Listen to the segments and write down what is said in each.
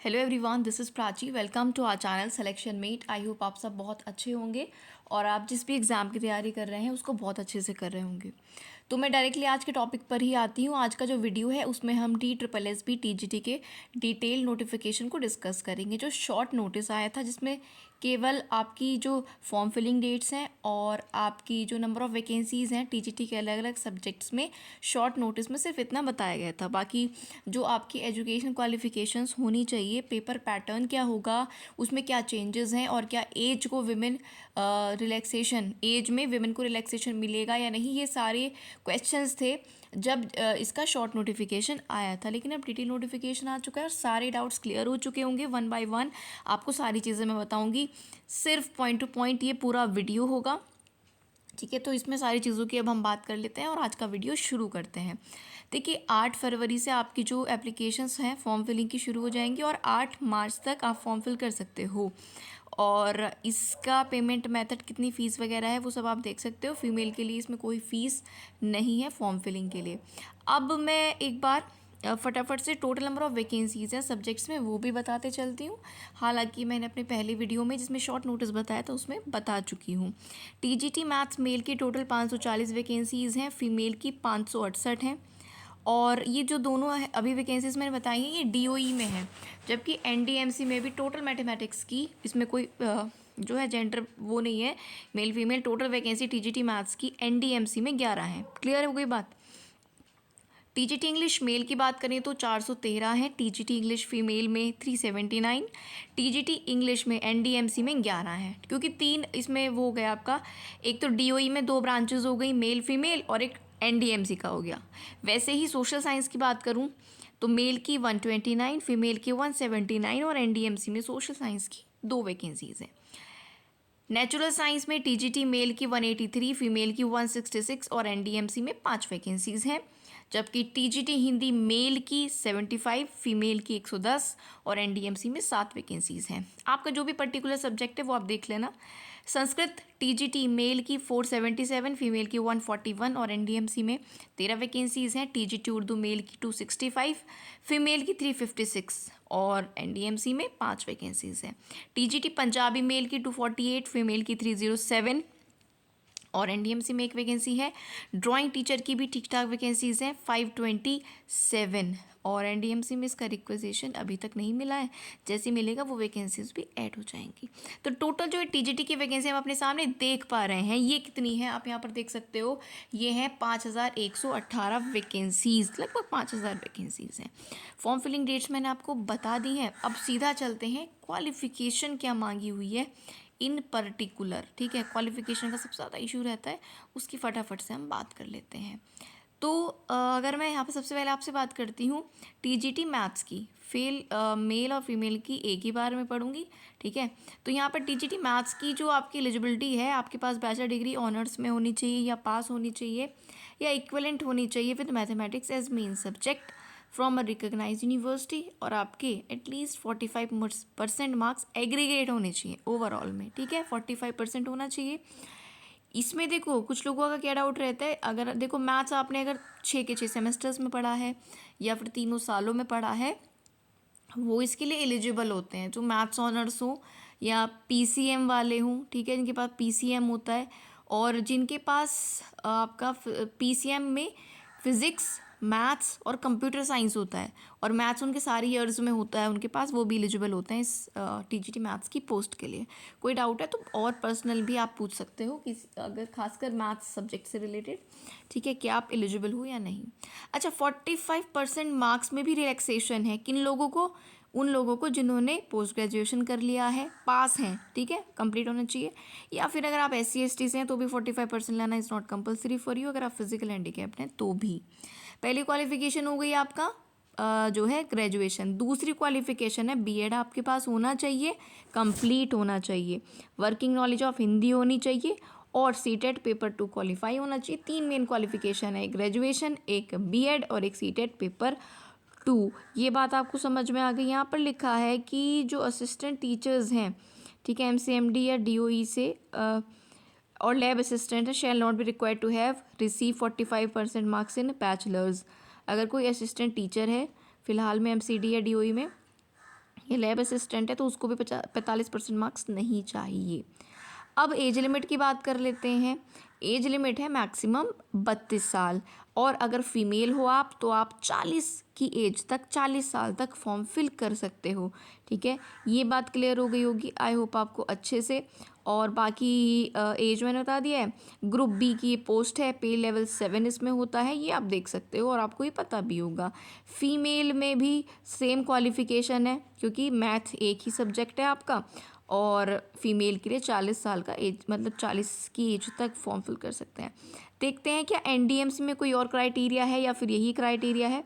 Hello everyone, this is Prachi. Welcome to our channel Selection Mate. I hope आप सब बहुत अच्छे होंगे और आप जिस भी एग्ज़ाम की तैयारी कर रहे हैं उसको बहुत अच्छे से कर रहे होंगे। तो मैं डायरेक्टली आज के टॉपिक पर ही आती हूँ। आज का जो वीडियो है उसमें हम DSSB TGT के डिटेल नोटिफिकेशन को डिस्कस करेंगे। जो शॉर्ट नोटिस आया था जिसमें केवल आपकी जो फॉर्म फिलिंग डेट्स हैं और आपकी जो नंबर ऑफ़ वैकेंसीज़ हैं TGT के अलग अलग सब्जेक्ट्स में, शॉर्ट नोटिस में सिर्फ इतना बताया गया था। बाकी जो आपकी एजुकेशन क्वालिफ़िकेशंस होनी चाहिए, पेपर पैटर्न क्या होगा, उसमें क्या चेंजेस हैं और क्या एज को विमेन रिलैक्सेशन, एज में विमेन को रिलैक्सेशन मिलेगा या नहीं, ये सारे क्वेश्चंस थे जब इसका शॉर्ट नोटिफिकेशन आया था। लेकिन अब डिटेल नोटिफिकेशन आ चुका है और सारे डाउट्स क्लियर हो चुके होंगे। वन बाय वन आपको सारी चीज़ें मैं बताऊंगी, सिर्फ पॉइंट टू पॉइंट ये पूरा वीडियो होगा, ठीक है। तो इसमें सारी चीज़ों की अब हम बात कर लेते हैं और आज का वीडियो शुरू करते हैं। देखिए, 8 फरवरी से आपकी जो एप्लीकेशंस हैं फॉर्म फिलिंग की शुरू हो जाएंगी और 8 मार्च तक आप फॉर्म फिल कर सकते हो। और इसका पेमेंट मेथड, कितनी फ़ीस वगैरह है वो सब आप देख सकते हो। फीमेल के लिए इसमें कोई फ़ीस नहीं है फॉर्म फिलिंग के लिए। अब मैं एक बार फटाफट से टोटल नंबर ऑफ़ वैकेंसीज़ हैं सब्जेक्ट्स में वो भी बताते चलती हूँ। हालांकि मैंने अपने पहले वीडियो में जिसमें शॉर्ट नोटिस बताया था उसमें बता चुकी हूँ। TGT मैथ्स मेल की टोटल 540 वैकेंसीज़ हैं, फ़ीमेल की 568 हैं। और ये जो दोनों अभी वैकेंसीज़ मैंने बताई हैं ये DOE में है, जबकि NDMC में भी टोटल मैथमेटिक्स की, इसमें कोई जो है जेंडर वो नहीं है, male female, total vacancy TGT maths की NDMC में 11 हैं। क्लियर हो गई बात। TGT इंग्लिश मेल की बात करें तो 413 है, TGT इंग्लिश फीमेल में 379, TGT इंग्लिश में NDMC में 11 है। क्योंकि 3 इसमें वो हो गया आपका, एक तो DOE में 2 ब्रांचेज हो गई, मेल फीमेल, और एक NDMC का हो गया। वैसे ही सोशल साइंस की बात करूँ तो मेल की 129, फीमेल की 179 और NDMC में सोशल साइंस की 2 वैकेंसीज़ हैं। नेचुरल साइंस में TGT मेल की 183, फीमेल की 166 और NDMC में 5 वैकेंसीज़ हैं। जबकि TGT हिंदी मेल की 75, फीमेल की 110 और NDMC में 7 वैकेंसीज़ हैं। आपका जो भी पर्टिकुलर सब्जेक्ट है वो आप देख लेना। संस्कृत TGT मेल की 477, फीमेल की 141 और NDMC में 13 वैकेंसीज़ हैं। TGT उर्दू मेल की 265, फीमेल की 356 और NDMC में 5 वैकेंसीज़ हैं। TGT पंजाबी मेल की 248, फीमेल की 307 और NDMC में 1 वैकेंसी है। ड्राइंग टीचर की भी ठीक ठाक वैकेंसीज़ हैं 527 और NDMC में इसका रिक्वेजिशन अभी तक नहीं मिला है। जैसे मिलेगा वो वैकेंसीज भी ऐड हो जाएंगी। तो टोटल जो है TGT की वैकेंसी हम अपने सामने देख पा रहे हैं, ये कितनी है आप यहाँ पर देख सकते हो। ये है 5118 वैकेंसीज़, लगभग 5000 वैकेंसीज़ हैं। फॉर्म फिलिंग डेट्स मैंने आपको बता दी हैं। अब सीधा चलते हैं क्वालिफ़िकेशन क्या मांगी हुई है इन पर्टिकुलर, ठीक है। क्वालिफ़िकेशन का सबसे ज़्यादा इशू रहता है, उसकी फटाफट से हम बात कर लेते हैं। तो अगर मैं यहाँ पर सबसे पहले आपसे बात करती हूँ TGT मैथ्स की, मेल और फीमेल की एक ही बार में पढ़ूंगी, ठीक है। तो यहाँ पर TGT मैथ्स की जो आपकी एलिजिबिलिटी है, आपके पास बैचलर डिग्री ऑनर्स में होनी चाहिए या पास होनी चाहिए या इक्विवेलेंट होनी चाहिए with mathematics as main subject from a recognise university, और आपके एटलीस्ट 45% मार्क्स एग्रीगेट होने चाहिए ओवरऑल में, ठीक है। 45% होना चाहिए। इसमें देखो कुछ लोगों का क्या डाउट रहता है, अगर देखो मैथ्स आपने अगर 6 के 6 सेमेस्टर्स में पढ़ा है या फिर 3 सालों में पढ़ा है, वो इसके लिए एलिजिबल होते हैं जो मैथ्स ऑनर्स हो या PCM वाले हों, ठीक है, जिनके पास PCM होता है और जिनके पास आपका PCM में फिज़िक्स, मैथ्स और कंप्यूटर साइंस होता है और मैथ्स उनके सारी ईयर्स में होता है उनके पास, वो भी एलिजिबल होते हैं इस TGT मैथ्स की पोस्ट के लिए। कोई डाउट है तो और पर्सनल भी आप पूछ सकते हो कि अगर खासकर मैथ्स सब्जेक्ट से रिलेटेड, ठीक है, कि आप एलिजिबल हो या नहीं। अच्छा, 45% मार्क्स में भी रिलैक्सेशन है किन लोगों को, उन लोगों को जिन्होंने पोस्ट ग्रेजुएशन कर लिया है, पास हैं, ठीक है, कंप्लीट होना चाहिए। या फिर अगर आप SC/ST से हैं तो भी 45% लाना is not compulsory for you, अगर आप फिजिकल हैंडीकैप्ड हैं तो भी। पहली क्वालिफिकेशन हो गई आपका जो है ग्रेजुएशन। दूसरी क्वालिफिकेशन है B.Ed आपके पास होना चाहिए, कंप्लीट होना चाहिए। वर्किंग नॉलेज ऑफ हिंदी होनी चाहिए और CTET पेपर 2 क्वालिफाई होना चाहिए। 3 मेन क्वालिफिकेशन है, एक ग्रेजुएशन, एक B.Ed और एक CTET पेपर 2। ये बात आपको समझ में आ गई। यहाँ पर लिखा है कि जो असिस्टेंट टीचर्स हैं, ठीक है, MCMD या DOE से और लैब असिस्टेंट है, shall not be required to have receive 45% marks in bachelors. अगर कोई असिस्टेंट टीचर है फिलहाल में MCD या DOE में ये लैब असिस्टेंट है तो उसको भी 45% मार्क्स नहीं चाहिए। अब एज लिमिट की बात कर लेते हैं। एज लिमिट है मैक्सिमम 32 साल, और अगर फीमेल हो आप तो आप 40 की एज तक, 40 साल तक फॉर्म फिल कर सकते हो। ठीक है, ये बात क्लियर हो गई होगी आई होप आपको अच्छे से। और बाकी एज मैंने बता दिया है। ग्रुप बी की ये पोस्ट है, पे लेवल 7 इसमें होता है, ये आप देख सकते हो और आपको ये पता भी होगा। फीमेल में भी सेम क्वालिफिकेशन है क्योंकि मैथ एक ही सब्जेक्ट है आपका, और फीमेल के लिए 40 साल का एज, मतलब 40 की एज तक फॉर्म फिल कर सकते हैं। देखते हैं क्या एनडीएमसी में कोई और क्राइटेरिया है या फिर यही क्राइटेरिया है।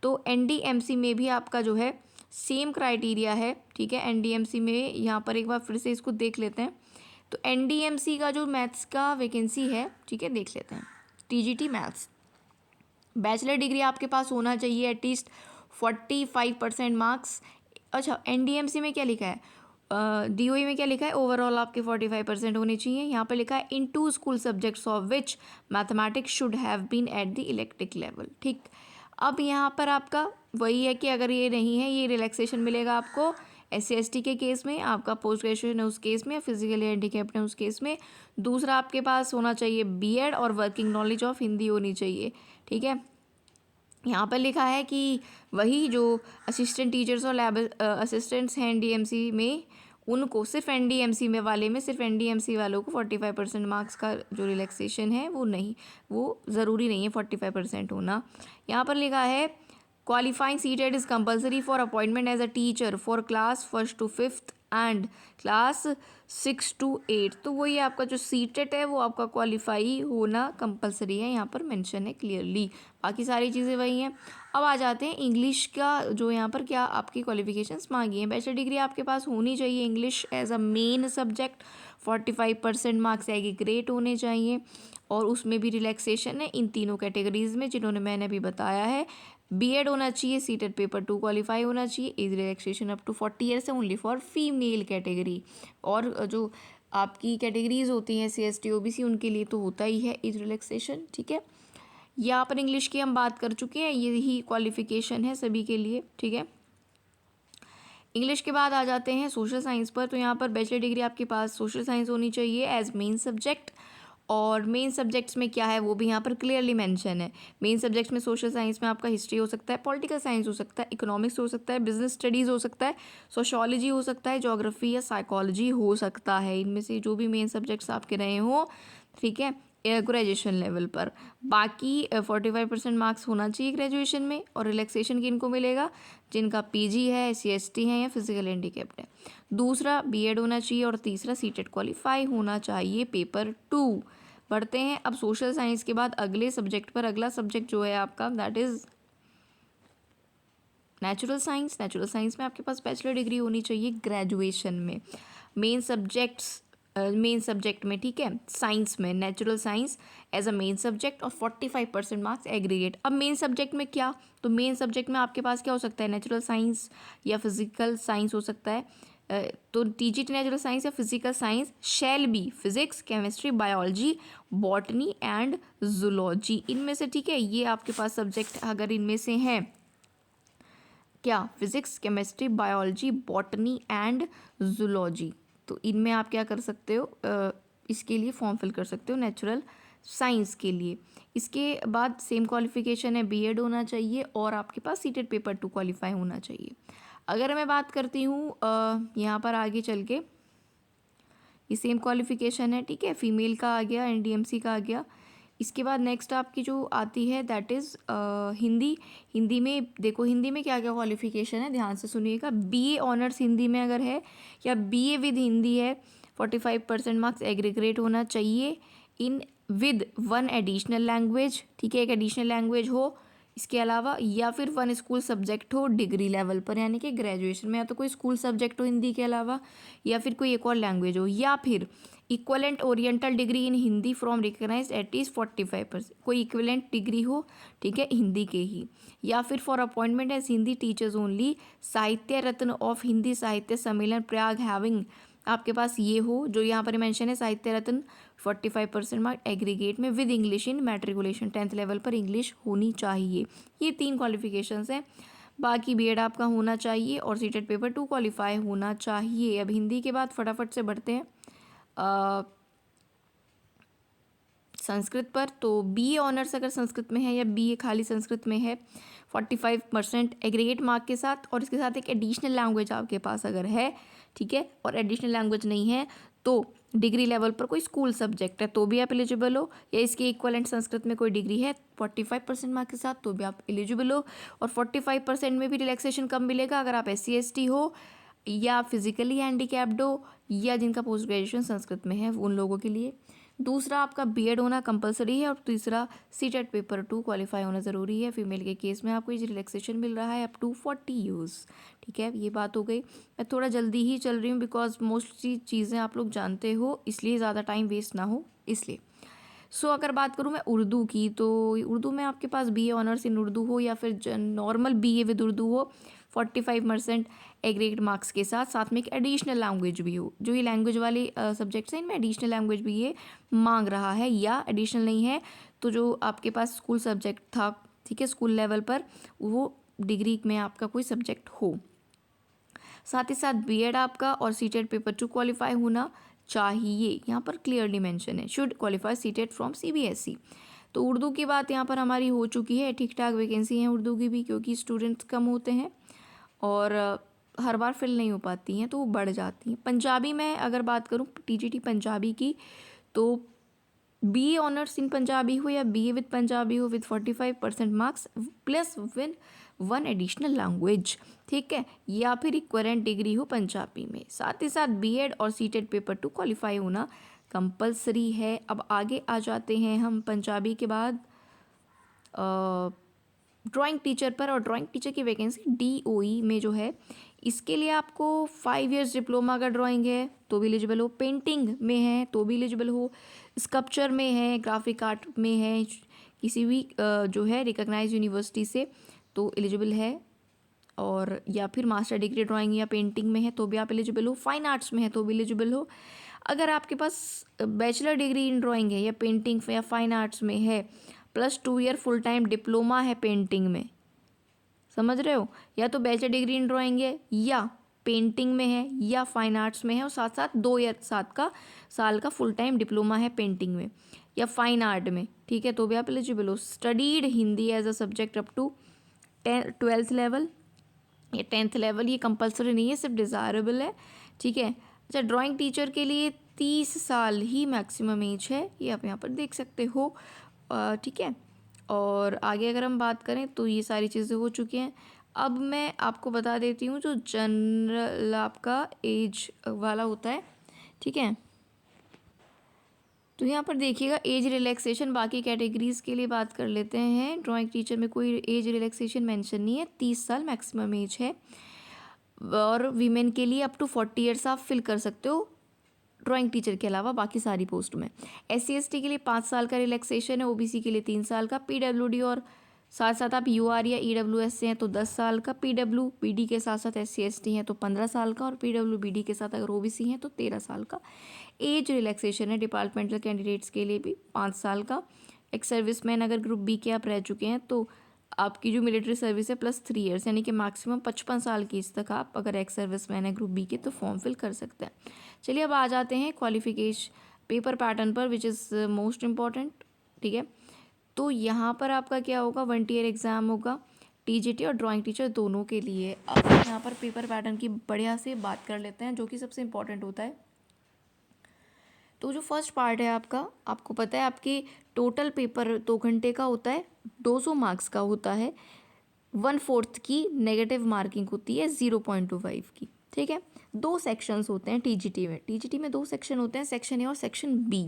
तो एनडीएमसी में भी आपका जो है सेम क्राइटेरिया है। ठीक है, एनडीएमसी में यहाँ पर एक बार फिर से इसको देख लेते हैं। तो एनडीएमसी का जो मैथ्स का वैकेंसी है, ठीक है, देख लेते हैं। टीजीटी मैथ्स बैचलर डिग्री आपके पास होना चाहिए एटलीस्ट 45% मार्क्स। अच्छा, एनडीएमसी में क्या लिखा है, डीओई में क्या लिखा है, ओवरऑल आपके 45% होने चाहिए। यहाँ पर लिखा है in 2 school subjects of which mathematics should have been at the elective level. ठीक, अब यहाँ पर आपका वही है कि अगर ये नहीं है, ये रिलैक्सेशन मिलेगा आपको SC/ST के केस में, आपका पोस्ट ग्रेजुएशन है उस केस में, फिजिकली हैंडीकैप्ड है उस केस में। दूसरा आपके पास होना चाहिए बीएड और वर्किंग नॉलेज ऑफ हिंदी होनी चाहिए। ठीक है, यहाँ पर लिखा है कि वही जो असिस्टेंट टीचर्स और लैब असिस्टेंट्स हैं एनडीएमसी में, उनको सिर्फ एनडीएमसी में वाले में सिर्फ एनडीएमसी वालों को 45% मार्क्स का जो रिलैक्सेशन है वो नहीं, वो ज़रूरी नहीं है 45% होना। यहाँ पर लिखा है qualifying CTET is compulsory for appointment as a teacher for class 1 to 5 and class 6 to 8। तो वही आपका जो सीटेट है वो आपका क्वालिफाई होना कंपलसरी है, यहाँ पर मेंशन है क्लियरली। बाकी सारी चीज़ें वही हैं। अब आ जाते हैं इंग्लिश का, जो यहाँ पर क्या आपकी क्वालिफिकेशंस मांगी हैं। बैचलर डिग्री आपके पास होनी चाहिए English as a main subject, 45% marks aggregate होने चाहिए, और उसमें भी रिलैक्सेशन है इन तीनों कैटेगरीज में जिन्होंने मैंने अभी बताया है। बीएड होना चाहिए, सीटेट पेपर 2 क्वालिफाई होना चाहिए, age relaxation up to 40 years है ओनली फॉर फीमेल कैटेगरी। और जो आपकी कैटेगरीज होती हैं CST OBC उनके लिए तो होता ही है एज रिलैक्सेशन। ठीक है, यहाँ पर इंग्लिश की हम बात कर चुके हैं, यही क्वालिफिकेशन है सभी के लिए। ठीक है, इंग्लिश के बाद आ जाते हैं सोशल साइंस पर। तो यहाँ पर बैचलर डिग्री आपके पास सोशल साइंस होनी चाहिए एज मेन सब्जेक्ट, और मेन सब्जेक्ट्स में क्या है वो भी यहाँ पर क्लियरली मेंशन है। मेन सब्जेक्ट्स में सोशल साइंस में आपका हिस्ट्री हो सकता है, पॉलिटिकल साइंस हो सकता है, इकोनॉमिक्स हो सकता है, बिजनेस स्टडीज़ हो सकता है, सोशोलॉजी हो सकता है, ज्योग्राफी या साइकोलॉजी हो सकता है। इनमें से जो भी मेन सब्जेक्ट्स आपके रहे हों, ठीक है, ग्रेजुएशन लेवल पर। बाकी 45% मार्क्स होना चाहिए ग्रेजुएशन में, और रिलैक्सेशन किनको मिलेगा, जिनका पीजी है, SC/ST है या फिजिकल हैंडीकैप्ड है। दूसरा बीएड होना चाहिए, और तीसरा सीटेट क्वालिफाई होना चाहिए पेपर 2। बढ़ते हैं अब सोशल साइंस के बाद अगले सब्जेक्ट पर। अगला सब्जेक्ट जो है आपका that is natural science. Natural science में आपके पास बैचलर डिग्री होनी चाहिए ग्रेजुएशन में, मेन सब्जेक्ट में। ठीक है, साइंस में natural science as a main subject, और 45% मार्क्स एग्रीगेट। अब मेन सब्जेक्ट में क्या, तो मेन सब्जेक्ट में आपके पास क्या हो सकता है, नेचुरल साइंस या फिजिकल साइंस हो सकता है। तो टीजीटी नेचुरल साइंस या physical science shall be physics, chemistry, biology, botany and zoology, इनमें से। ठीक है, ये आपके पास सब्जेक्ट अगर इनमें से हैं क्या, physics, chemistry, biology, botany and zoology, तो इनमें आप क्या कर सकते हो, इसके लिए फॉर्म फिल कर सकते हो नेचुरल साइंस के लिए। इसके बाद सेम क्वालिफिकेशन है, बीएड होना चाहिए, और आपके पास सीटेट पेपर 2 क्वालिफाई होना चाहिए। अगर मैं बात करती हूँ यहाँ पर आगे चल के, ये सेम क्वालिफिकेशन है। ठीक है, फीमेल का आ गया, एनडीएमसी का आ गया। इसके बाद नेक्स्ट आपकी जो आती है दैट इज़ हिंदी। हिंदी में देखो, हिंदी में क्या क्या क्वालिफिकेशन है, ध्यान से सुनिएगा। बीए ऑनर्स हिंदी में अगर है, या बीए विद हिंदी है, 45% मार्क्स एग्रीगेट होना चाहिए इन विद 1 एडिशनल लैंग्वेज। ठीक है, एक एडिशनल लैंग्वेज हो इसके अलावा, या फिर 1 स्कूल सब्जेक्ट हो डिग्री लेवल पर, यानी कि ग्रेजुएशन में, या तो कोई स्कूल सब्जेक्ट हो हिंदी के अलावा, या फिर कोई एक और लैंग्वेज हो, या फिर equivalent oriental degree in Hindi from recognize at least 45%, कोई इक्वलेंट डिग्री हो, ठीक है, हिंदी के ही, या फिर for appointment as Hindi teachers only, Sahitya Ratna of Hindi साहित्य सम्मेलन प्रयाग हैविंग, आपके पास ये हो, जो यहाँ पर मेंशन है साहित्य रत्न, 45% मार्क एग्रीगेट में with English in matriculation, 10th level पर इंग्लिश होनी चाहिए। ये 3 क्वालिफिकेशंस हैं। बाकी बीएड आपका होना चाहिए और सीटेट पेपर 2 क्वालिफाई होना चाहिए। अब हिंदी के बाद फटाफट से बढ़ते हैं संस्कृत पर। तो बीए ऑनर्स अगर संस्कृत में है या बीए खाली संस्कृत में है 45% एग्रीगेट मार्क के साथ, और इसके साथ एक एडिशनल लैंग्वेज आपके पास अगर है, ठीक है, और एडिशनल लैंग्वेज नहीं है तो डिग्री लेवल पर कोई स्कूल सब्जेक्ट है तो भी आप एलिजिबल हो, या इसके इक्वलेंट संस्कृत में कोई डिग्री है 45% मार्क के साथ तो भी आप एलिजिबल हो। और 45% में भी रिलैक्सेशन कम मिलेगा अगर आप SC/ST हो या फिजिकली हैंडीकैप्ड हो या जिनका पोस्ट ग्रेजुएशन संस्कृत में है उन लोगों के लिए। दूसरा आपका बीएड होना कंपलसरी है, और तीसरा सीटेट पेपर 2 क्वालिफाई होना ज़रूरी है। फीमेल के केस में आपको ये रिलैक्सेशन मिल रहा है अप टू 40 यूज़। ठीक है, ये बात हो गई। मैं थोड़ा जल्दी ही चल रही हूँ बिकॉज मोस्टली चीज़ें आप लोग जानते हो, इसलिए ज़्यादा टाइम वेस्ट ना हो इसलिए। अगर बात करूँ मैं उर्दू की, तो उर्दू में आपके पास बीए ऑनर्स इन उर्दू हो या फिर नॉर्मल बीए विद उर्दू हो 45% एग्रीगेट मार्क्स के साथ, साथ में एक एडिशनल लैंग्वेज भी हो। जो ये लैंग्वेज वाले सब्जेक्ट्स हैं इनमें एडिशनल लैंग्वेज भी ये मांग रहा है, या एडिशनल नहीं है तो जो आपके पास स्कूल सब्जेक्ट था, ठीक है, स्कूल लेवल पर वो डिग्री में आपका कोई सब्जेक्ट हो। साथ ही साथ बीएड आपका और सीटेट पेपर 2 क्वालिफाई होना चाहिए। यहाँ पर क्लियरली मेंशन है should qualify CTET from CBSE। तो उर्दू की बात यहाँ पर हमारी हो चुकी है, ठीक ठाक वैकेंसी है उर्दू की भी, क्योंकि स्टूडेंट्स कम होते हैं और हर बार फिल नहीं हो पाती हैं तो वो बढ़ जाती हैं। पंजाबी में अगर बात करूँ TGT पंजाबी की, तो BA ऑनर्स इन पंजाबी हो या BA विद पंजाबी हो with 45% marks plus win 1 additional language, ठीक है, या फिर इक्विवेलेंट डिग्री हो पंजाबी में। साथ ही साथ बीएड और सीटेट पेपर 2 क्वालिफाई होना कंपलसरी है। अब आगे आ जाते हैं हम पंजाबी के बाद ड्राइंग टीचर पर, और ड्राइंग टीचर की वैकेंसी DOE में जो है इसके लिए आपको 5 इयर्स डिप्लोमा अगर ड्राइंग है तो भी एलिजिबल हो, पेंटिंग में है तो भी एलिजिबल हो, स्कल्पचर में है, ग्राफिक आर्ट में है, किसी भी जो है रिकॉग्नाइज यूनिवर्सिटी से तो एलिजिबल है, और या फिर मास्टर डिग्री ड्राइंग या पेंटिंग में है तो भी आप एलिजिबल हो, फाइन आर्ट्स में है तो भी एलिजिबल हो। अगर आपके पास बैचलर डिग्री इन ड्राइंग है या पेंटिंग या फाइन आर्ट्स में है plus 2 year full time diploma है पेंटिंग में, समझ रहे हो, या तो बैचलर डिग्री इन ड्राइंग है या पेंटिंग में है या फाइन आर्ट्स में है, और साथ साथ 2 ईयर 7 साल का फुल टाइम डिप्लोमा है पेंटिंग में या फाइन आर्ट में, ठीक है, तो भी आप एलिजिबल हो। Studied Hindi as a subject up to 12th level या 10th लेवल, ये कंपलसरी नहीं है, सिर्फ डिज़ायरेबल है, ठीक है। अच्छा, ड्राइंग टीचर के लिए 30 साल ही मैक्सिमम एज है, ये आप यहाँ पर देख सकते हो, ठीक है। और आगे अगर हम बात करें तो ये सारी चीज़ें हो चुकी हैं। अब मैं आपको बता देती हूँ जो जनरल आपका एज वाला होता है, ठीक है। तो यहाँ पर देखिएगा एज रिलैक्सेशन, बाकी कैटेगरीज के लिए बात कर लेते हैं। ड्राइंग टीचर में कोई एज रिलैक्सेशन मेंशन नहीं है, 30 साल मैक्सिमम एज है, और वीमेन के लिए अप टू 40 ईयर्स आप फिल कर सकते हो ड्राइंग टीचर के अलावा बाकी सारी पोस्ट में। SC/ST के लिए 5 साल का रिलैक्सेशन है, OBC के लिए 3 साल का, PWD और साथ साथ आप UR या EWS से हैं तो 10 साल का, PWBD के साथ साथ SC/ST हैं तो 15 साल का, और PWBD के साथ अगर OBC हैं तो 13 साल का। एज रिलैक्सेशन है डिपार्टमेंटल कैंडिडेट्स के लिए भी 5 साल का। एक सर्विसमैन अगर ग्रुप B के आप रह चुके हैं तो आपकी जो मिलिट्री सर्विस है प्लस 3 ईयर्स, यानी कि मैक्सिमम 55 साल की एज तक आप अगर एक्स सर्विसमैन है ग्रुप B के तो फॉर्म फिल कर सकते हैं। चलिए अब आ जाते हैं क्वालिफिकेशन पेपर पैटर्न पर, विच इज़ मोस्ट इम्पॉर्टेंट, ठीक है। तो यहाँ पर आपका क्या होगा, 1 ईयर एग्ज़ाम होगा TGT और ड्राइंग टीचर दोनों के लिए। अब यहाँ पर पेपर पैटर्न की बढ़िया से बात कर लेते हैं जो कि सबसे इम्पॉर्टेंट होता है। तो जो फर्स्ट पार्ट है आपका, आपको पता है आपकी टोटल पेपर 2 घंटे का होता है, 200 मार्क्स का होता है, 1/4 की नेगेटिव मार्किंग होती है 0.25 की, ठीक है। 2 सेक्शंस होते हैं TGT में 2 सेक्शन होते हैं, सेक्शन ए और सेक्शन बी।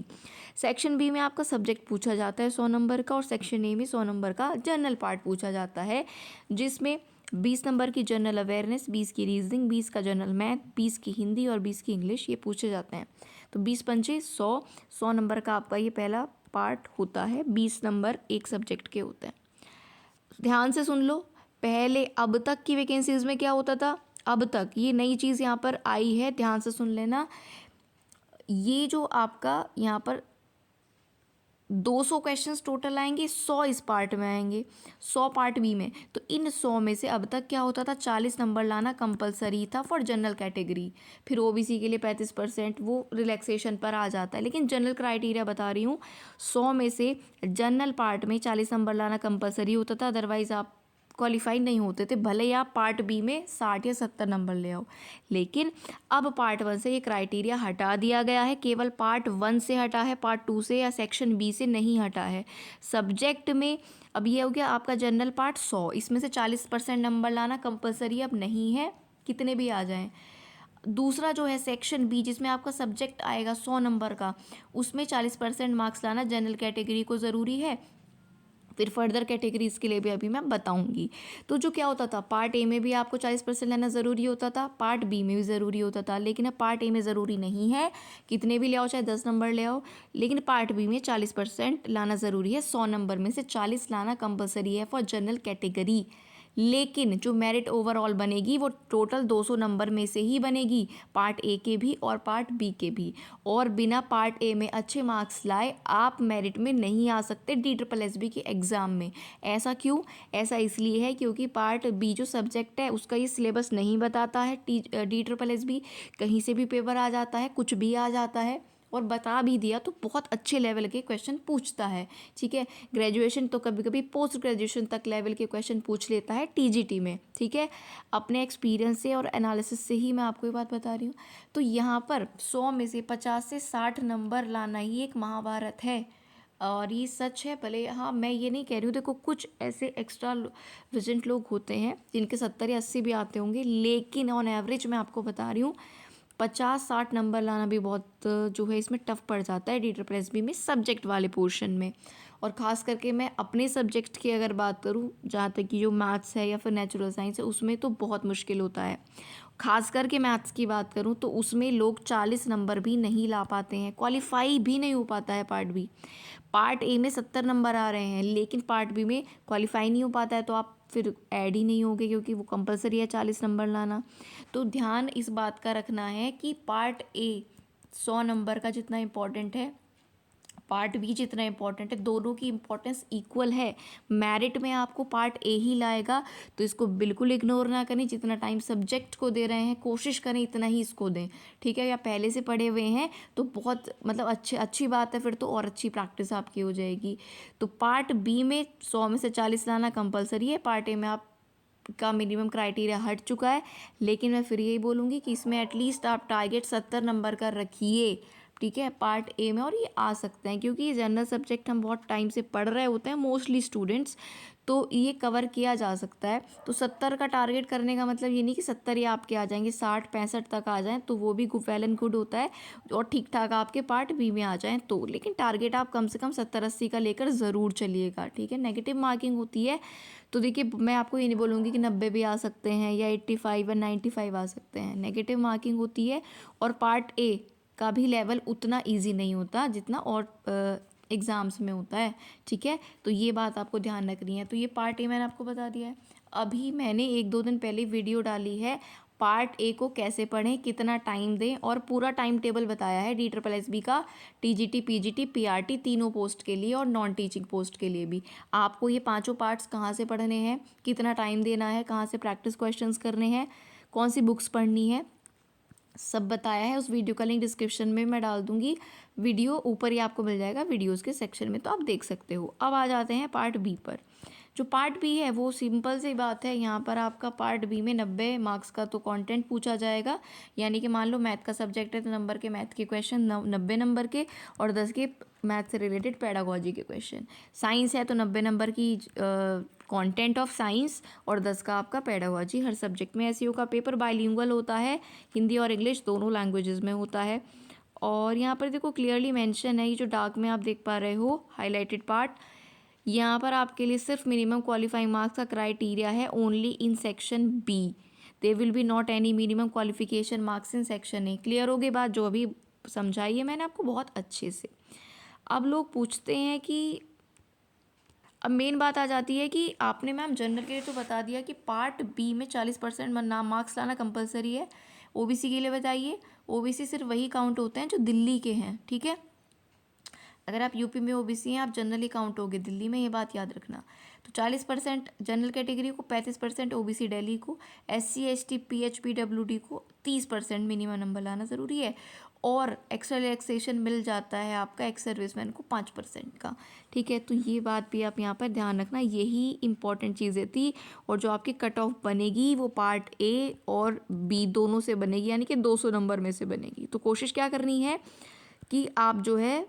सेक्शन बी में आपका सब्जेक्ट पूछा जाता है 100 नंबर का, और सेक्शन ए में 100 नंबर का जनरल पार्ट पूछा जाता है, जिसमें 20 नंबर की जनरल अवेयरनेस, 20 की रीजनिंग, 20 का जनरल मैथ, 20 की हिंदी और 20 की इंग्लिश, ये पूछे जाते हैं। तो 20 पंचे 100 नंबर का आपका ये पहला पार्ट होता है, 20 नंबर एक सब्जेक्ट के होते हैं। ध्यान से सुन लो, पहले अब तक की वैकेंसीज में क्या होता था, अब तक ये नई चीज़ यहाँ पर आई है, ध्यान से सुन लेना। ये जो आपका यहाँ पर 200 क्वेश्चंस टोटल आएंगे, 100 इस पार्ट में आएंगे, 100 पार्ट बी में। तो इन 100 में से अब तक क्या होता था, 40 नंबर लाना कंपलसरी था फॉर जनरल कैटेगरी। फिर ओबीसी के लिए 35%, वो रिलैक्सेशन पर आ जाता है, लेकिन जनरल क्राइटेरिया बता रही हूँ। 100 में से जनरल पार्ट में 40 नंबर लाना कंपलसरी होता था, अदरवाइज आप क्वालिफाई नहीं होते थे, भले ही आप पार्ट बी में 60 या 70 नंबर ले आओ। लेकिन अब पार्ट 1 से ये क्राइटेरिया हटा दिया गया है, केवल पार्ट 1 से हटा है, पार्ट 2 से या सेक्शन बी से नहीं हटा है। सब्जेक्ट में अब ये हो गया आपका जनरल पार्ट 100, इसमें से 40% नंबर लाना कंपलसरी अब नहीं है, कितने भी आ जाएं। दूसरा जो है सेक्शन बी, जिसमें आपका सब्जेक्ट आएगा 100 नंबर का, उसमें 40% मार्क्स लाना जनरल कैटेगरी को ज़रूरी है। फिर फर्दर कैटेगरीज के लिए भी अभी मैं बताऊंगी। तो जो क्या होता था, पार्ट ए में भी आपको 40% लेना ज़रूरी होता था, पार्ट बी में भी ज़रूरी होता था, लेकिन अब पार्ट ए में ज़रूरी नहीं है, कितने भी ले आओ, चाहे 10 नंबर ले आओ, लेकिन पार्ट बी में 40% लाना ज़रूरी है। 100 नंबर में से 40 लाना कंपलसरी है फॉर जनरल कैटेगरी। लेकिन जो मेरिट ओवरऑल बनेगी वो टोटल 200 नंबर में से ही बनेगी, पार्ट ए के भी और पार्ट बी के भी। और बिना पार्ट ए में अच्छे मार्क्स लाए आप मेरिट में नहीं आ सकते DSSB के एग्ज़ाम में। ऐसा क्यों? ऐसा इसलिए है क्योंकि पार्ट बी जो सब्जेक्ट है उसका ये सिलेबस नहीं बताता है। DSSB कहीं से भी पेपर आ जाता है, कुछ भी आ जाता है, और बता भी दिया तो बहुत अच्छे लेवल के क्वेश्चन पूछता है। ठीक है, ग्रेजुएशन तो कभी कभी पोस्ट ग्रेजुएशन तक लेवल के क्वेश्चन पूछ लेता है TGT में। ठीक है, अपने एक्सपीरियंस से और एनालिसिस से ही मैं आपको ये बात बता रही हूँ। तो यहाँ पर 100 में से 50 से 60 नंबर लाना ही एक महाभारत है, और ये सच है। भले हाँ, मैं ये नहीं कह रही हूँ, देखो कुछ ऐसे एक्स्ट्रा विजेंट लोग होते हैं जिनके 70 या 80 भी आते होंगे, लेकिन ऑन एवरेज मैं आपको बता रही हूँ 50-60 नंबर लाना भी बहुत जो है इसमें टफ पड़ जाता है DSSB में, सब्जेक्ट वाले पोर्शन में। और ख़ास करके मैं अपने सब्जेक्ट की अगर बात करूँ, जहाँ तक कि जो मैथ्स है या फिर नेचुरल साइंस है, उसमें तो बहुत मुश्किल होता है। खास करके मैथ्स की बात करूँ तो उसमें लोग 40 नंबर भी नहीं ला पाते हैं, क्वालिफाई भी नहीं हो पाता है पार्ट बी। पार्ट ए में 70 नंबर आ रहे हैं, लेकिन पार्ट बी में क्वालिफाई नहीं हो पाता है, तो आप फिर ऐड ही नहीं होगे, क्योंकि वो कंपलसरी है 40 नंबर लाना। तो ध्यान इस बात का रखना है कि पार्ट ए 100 नंबर का जितना इम्पोर्टेंट है, पार्ट बी जितना इम्पोर्टेंट है, दोनों की इम्पोर्टेंस इक्वल है। मेरिट में आपको पार्ट ए ही लाएगा, तो इसको बिल्कुल इग्नोर ना करें। जितना टाइम सब्जेक्ट को दे रहे हैं कोशिश करें इतना ही इसको दें। ठीक है, या पहले से पढ़े हुए हैं तो बहुत मतलब अच्छी बात है, फिर तो और अच्छी प्रैक्टिस आपकी हो जाएगी। तो पार्ट बी में 100 में से 40 लाना कंपलसरी है, पार्ट ए में आप का मिनिमम क्राइटेरिया हट चुका है। लेकिन मैं फिर यही बोलूँगी कि इसमें एटलीस्ट आप टारगेट 70 नंबर का रखिए। ठीक है, पार्ट ए में, और ये आ सकते हैं क्योंकि ये जनरल सब्जेक्ट हम बहुत टाइम से पढ़ रहे होते हैं मोस्टली स्टूडेंट्स, तो ये कवर किया जा सकता है। तो 70 का टारगेट करने का मतलब ये नहीं कि 70 ही आपके आ जाएंगे, 60-65 तक आ जाएं तो वो भी वेल एंड गुड होता है, और ठीक ठाक आपके पार्ट बी में आ जाएं तो। लेकिन टारगेट आप कम से कम 70-80 का लेकर ज़रूर चलिएगा। ठीक है, नेगेटिव मार्किंग होती है तो देखिए, मैं आपको ये नहीं बोलूँगी कि 90 भी आ सकते हैं या 85 या 95 आ सकते हैं, नेगेटिव मार्किंग होती है। और पार्ट ए का भी लेवल उतना इजी नहीं होता जितना और एग्ज़ाम्स में होता है। ठीक है, तो ये बात आपको ध्यान रखनी है। तो ये पार्ट ए मैंने आपको बता दिया है। अभी मैंने 1-2 दिन पहले वीडियो डाली है, पार्ट ए को कैसे पढ़ें, कितना टाइम दें, और पूरा टाइम टेबल बताया है DSSB का, TGT PGT PRT तीनों पोस्ट के लिए और नॉन टीचिंग पोस्ट के लिए भी। आपको ये पांचों पार्ट्स कहाँ से पढ़ने हैं, कितना टाइम देना है, कहाँ से प्रैक्टिस क्वेश्चंस करने हैं, कौन सी बुक्स पढ़नी है, सब बताया है। उस वीडियो का लिंक डिस्क्रिप्शन में मैं डाल दूंगी, वीडियो ऊपर ही आपको मिल जाएगा वीडियोस के सेक्शन में, तो आप देख सकते हो। अब आ जाते हैं पार्ट बी पर। जो पार्ट बी है वो सिंपल सी बात है, यहाँ पर आपका पार्ट बी में 90 मार्क्स का तो कंटेंट पूछा जाएगा। यानी कि मान लो मैथ का सब्जेक्ट है तो नंबर के मैथ के क्वेश्चन 90 नंबर के, और 10 के मैथ से रिलेटेड पेडागोजी के क्वेश्चन। साइंस है तो 90 नंबर की कंटेंट ऑफ साइंस, और 10 का आपका पेडागोजी। हर सब्जेक्ट में एसईओ का पेपर बाइलिंगुअल होता है, हिंदी और इंग्लिश दोनों लैंग्वेजेस में होता है। और यहाँ पर देखो क्लियरली मेंशन है, ये जो डार्क में आप देख पा रहे हो हाईलाइटेड पार्ट, यहाँ पर आपके लिए सिर्फ मिनिमम क्वालिफाइंग मार्क्स का क्राइटेरिया है only in section B. There will be not any minimum qualification marks in section A. Clear हो गई बात, जो अभी समझाई है मैंने आपको बहुत अच्छे से। अब लोग पूछते हैं कि, अब मेन बात आ जाती है कि आपने मैम जनरल के लिए तो बता दिया कि पार्ट बी में 40% नाम मार्क्स लाना कंपलसरी है, ओबीसी के लिए बताइए। ओबीसी सिर्फ वही काउंट होते हैं जो दिल्ली के हैं। ठीक है, अगर आप यूपी में ओबीसी हैं, आप जनरली काउंट होगे दिल्ली में, ये बात याद रखना। तो 40% जनरल कैटेगरी को, 35% ओबीसी दिल्ली को, SC ST PH PWD को 30% मिनिमम नंबर लाना ज़रूरी है। और एक्स्ट्रा रिलैक्सेशन मिल जाता है आपका एक्स सर्विसमैन को 5% का। ठीक है, तो ये बात भी आप यहाँ पर ध्यान रखना, यही इंपॉर्टेंट चीज़ें थी। और जो आपकी कट ऑफ बनेगी वो पार्ट A और B दोनों से बनेगी, यानी कि 200 नंबर में से बनेगी। तो कोशिश क्या करनी है कि आप जो है,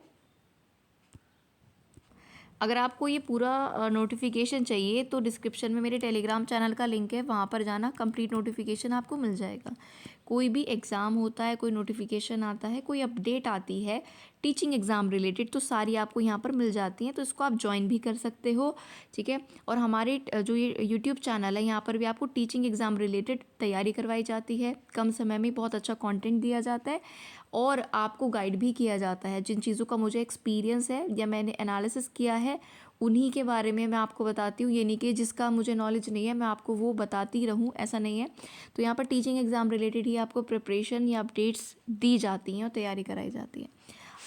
अगर आपको ये पूरा नोटिफिकेशन चाहिए तो डिस्क्रिप्शन में मेरे टेलीग्राम चैनल का लिंक है, वहाँ पर जाना, कंप्लीट नोटिफिकेशन आपको मिल जाएगा। कोई भी एग्ज़ाम होता है, कोई नोटिफिकेशन आता है, कोई अपडेट आती है टीचिंग एग्ज़ाम रिलेटेड, तो सारी आपको यहाँ पर मिल जाती हैं, तो इसको आप ज्वाइन भी कर सकते हो। ठीक है, और हमारे जो ये यूट्यूब चैनल है, यहाँ पर भी आपको टीचिंग एग्ज़ाम रिलेटेड तैयारी करवाई जाती है, कम समय में बहुत अच्छा कंटेंट दिया जाता है और आपको गाइड भी किया जाता है। जिन चीज़ों का मुझे एक्सपीरियंस है या मैंने एनालिसिस किया है, उन्हीं के बारे में मैं आपको बताती हूँ। ये नहीं कि जिसका मुझे नॉलेज नहीं है मैं आपको वो बताती रहूँ, ऐसा नहीं है। तो यहाँ पर टीचिंग एग्ज़ाम रिलेटेड ही आपको प्रिपरेशन या अपडेट्स दी जाती हैं और तैयारी कराई जाती है।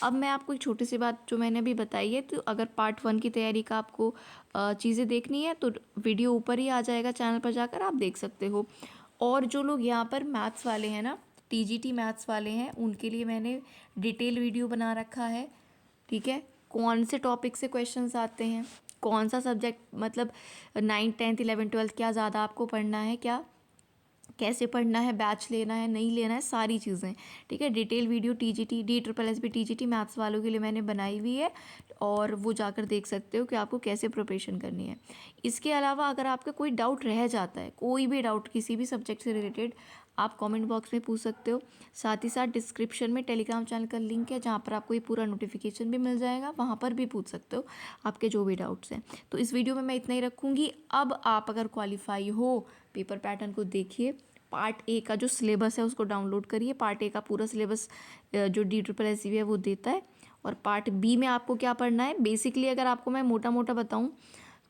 अब मैं आपको एक छोटी सी बात जो मैंने अभी बताई है, तो अगर पार्ट 1 की तैयारी का आपको चीज़ें देखनी है तो वीडियो ऊपर ही आ जाएगा, चैनल पर जाकर आप देख सकते हो। और जो लोग यहाँ पर मैथ्स वाले हैं ना, TGT मैथ्स वाले हैं, उनके लिए मैंने डिटेल वीडियो बना रखा है। ठीक है, कौन से टॉपिक से क्वेश्चंस आते हैं, कौन सा सब्जेक्ट, मतलब 9th 10th 11th 12th क्या ज़्यादा आपको पढ़ना है, क्या कैसे पढ़ना है, बैच लेना है नहीं लेना है, सारी चीज़ें। ठीक है, detail video TGT DSSB TGT maths वालों के लिए मैंने बनाई हुई है, और वो जाकर देख सकते हो कि आपको कैसे प्रिपरेशन करनी है। इसके अलावा अगर आपका कोई डाउट रह जाता है, कोई भी डाउट किसी भी सब्जेक्ट से रिलेटेड, आप कमेंट बॉक्स में पूछ सकते हो। साथ ही साथ डिस्क्रिप्शन में टेलीग्राम चैनल का लिंक है, जहाँ पर आपको ये पूरा नोटिफिकेशन भी मिल जाएगा, वहाँ पर भी पूछ सकते हो आपके जो भी डाउट्स हैं। तो इस वीडियो में मैं इतना ही रखूँगी। अब आप अगर क्वालिफाई हो, पेपर पैटर्न को देखिए, पार्ट A का जो सिलेबस है उसको डाउनलोड करिए। पार्ट A का पूरा सिलेबस जो DSSB है वो देता है। और पार्ट B में आपको क्या पढ़ना है, बेसिकली अगर आपको मैं मोटा मोटा बताऊं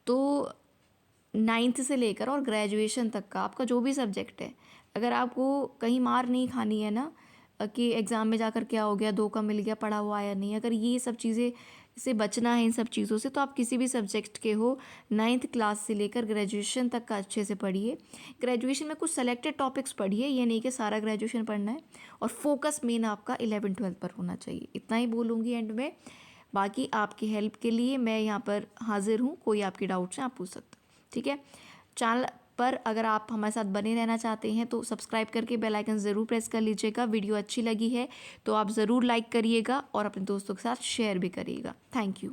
तो 9th से लेकर और ग्रेजुएशन तक का आपका जो भी सब्जेक्ट है, अगर आपको कहीं मार नहीं खानी है ना कि एग्ज़ाम में जाकर क्या हो गया, 2 का मिल गया, पढ़ा हुआ आया नहीं, अगर ये सब चीज़ें से बचना है इन सब चीज़ों से, तो आप किसी भी सब्जेक्ट के हो 9th क्लास से लेकर ग्रेजुएशन तक का अच्छे से पढ़िए। ग्रेजुएशन में कुछ सेलेक्टेड टॉपिक्स पढ़िए, ये नहीं कि सारा ग्रेजुएशन पढ़ना है। और फोकस मेन आपका 11th 12th पर होना चाहिए। इतना ही बोलूँगी एंड में। बाकी आपकी हेल्प के लिए मैं यहाँ पर हाजिर हूँ, कोई आपके डाउट्स हैं आप पूछ सकते हो। ठीक है, चैनल पर अगर आप हमारे साथ बने रहना चाहते हैं तो सब्सक्राइब करके बेल आइकन ज़रूर प्रेस कर लीजिएगा। वीडियो अच्छी लगी है तो आप ज़रूर लाइक करिएगा और अपने दोस्तों के साथ शेयर भी करिएगा। Thank you.